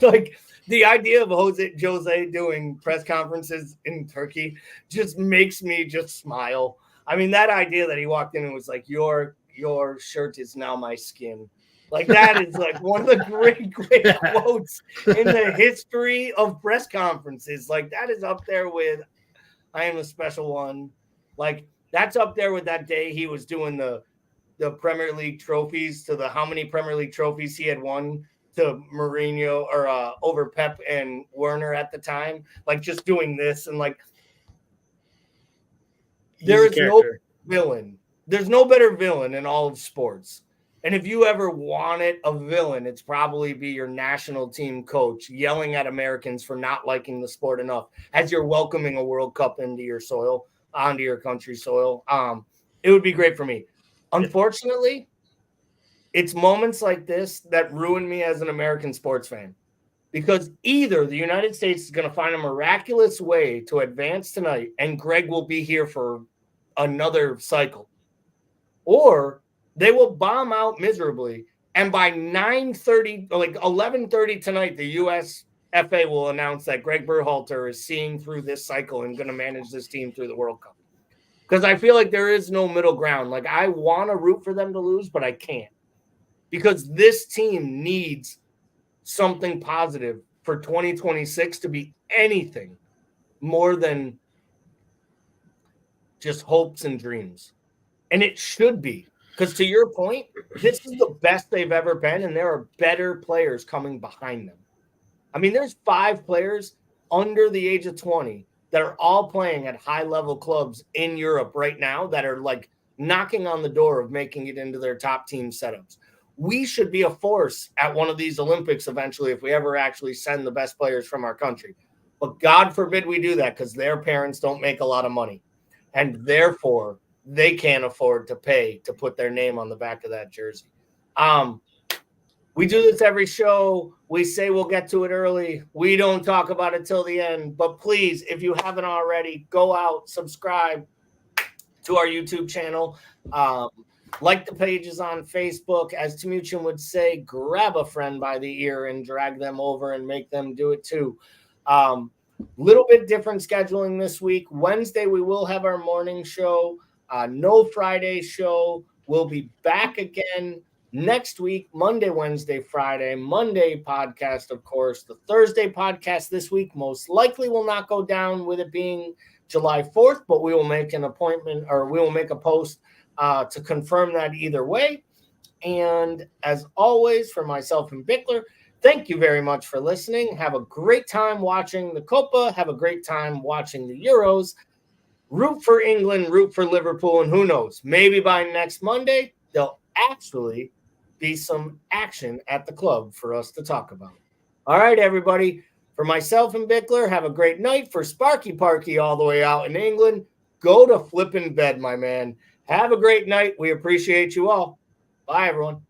Like the idea of Jose doing press conferences in Turkey just makes me just smile. I mean, that idea that he walked in and was like, your shirt is now my skin. Like that is like one of the great quotes in the history of press conferences. Like that is up there with I am a special one. Like that's up there with that day he was doing the Premier League trophies to the how many Premier League trophies he had won to Mourinho or over Pep and Werner at the time. Like just doing this and like there is no villain. There's no better villain in all of sports. And if you ever wanted a villain, it's probably be your national team coach yelling at Americans for not liking the sport enough as you're welcoming a World Cup into your soil, onto your country's soil. It would be great for me. Unfortunately, it's moments like this that ruin me as an American sports fan because either the United States is going to find a miraculous way to advance tonight and Greg will be here for another cycle, or they will bomb out miserably. And by 9:30, like 11:30 tonight, the U.S. FA will announce that Greg Berhalter is seeing through this cycle and going to manage this team through the World Cup. Because I feel like there is no middle ground. Like I want to root for them to lose, but I can't. Because this team needs something positive for 2026 to be anything more than just hopes and dreams. And it should be. Because to your point, this is the best they've ever been, and there are better players coming behind them. I mean, there's 5 players under the age of 20 that are all playing at high-level clubs in Europe right now that are, like, knocking on the door of making it into their top team setups. We should be a force at one of these Olympics eventually if we ever actually send the best players from our country. But God forbid we do that because their parents don't make a lot of money. And therefore, they can't afford to pay to put their name on the back of that jersey. We do this every show. We say we'll get to it early. We don't talk about it till the end. But please, if you haven't already, go out, subscribe to our YouTube channel. Like the pages on Facebook. As Timucin would say, grab a friend by the ear and drag them over and make them do it too. Little bit different scheduling this week. Wednesday, we will have our morning show. No Friday show. We'll be back again next week, Monday, Wednesday, Friday. Monday podcast, of course. The Thursday podcast this week most likely will not go down with it being July 4th, but we will make an appointment or we will make a post to confirm that either way. And as always, for myself and Bickler, thank you very much for listening. Have a great time watching the Copa. Have a great time watching the Euros. Root for England, root for Liverpool, and who knows, maybe by next Monday, there'll actually be some action at the club for us to talk about. All right, everybody. For myself and Bickler, have a great night. For Sparky Parky all the way out in England, go to flipping bed, my man. Have a great night. We appreciate you all. Bye, everyone.